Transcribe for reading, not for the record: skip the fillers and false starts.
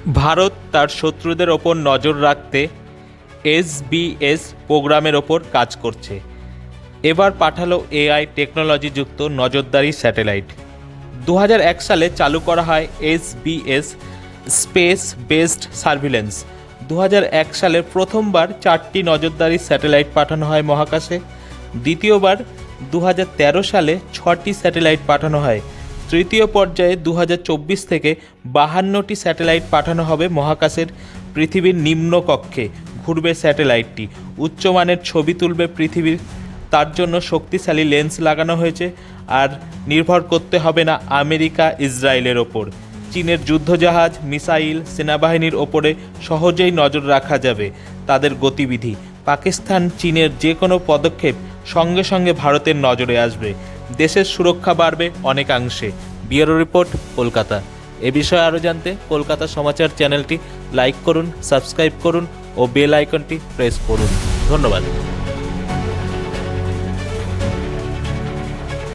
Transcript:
ভারত তার শত্রুদের ওপর নজর রাখতে এসবিএস প্রোগ্রামের ওপর কাজ করছে। এবার পাঠালো এআই টেকনোলজিযুক্ত নজরদারি স্যাটেলাইট। 2001 সালে চালু করা হয় এসবিএস স্পেস বেসড সার্ভিলেন্স। 2001 সালে প্রথমবার 4টি নজরদারি স্যাটেলাইট পাঠানো হয় মহাকাশে। দ্বিতীয়বার 2013 সালে 6টি স্যাটেলাইট পাঠানো হয়। তৃতীয় পর্যায়ে 2024 থেকে 52টি স্যাটেলাইট পাঠানো হবে মহাকাশের। পৃথিবীর নিম্নকক্ষে ঘুরবে স্যাটেলাইটটি, উচ্চমানের ছবি তুলবে পৃথিবীর। তার জন্য শক্তিশালী লেন্স লাগানো হয়েছে, আর নির্ভর করতে হবে না আমেরিকা ইসরায়েলের ওপর। চীনের যুদ্ধজাহাজ, মিসাইল, সেনাবাহিনীর ওপরে সহজেই নজর রাখা যাবে তাদের গতিবিধি। পাকিস্তান চীনের যে কোনো পদক্ষেপ সঙ্গে সঙ্গে ভারতের নজরে আসবে। দেশের সুরক্ষা বাড়বে অনেকাংশে। Bureau report, Kolkata. এ বিষয়ে আরও জানতে কলকাতা সমাচার চ্যানেলটি লাইক করুন, সাবস্ক্রাইব করুন ও বেল আইকনটি প্রেস করুন। ধন্যবাদ।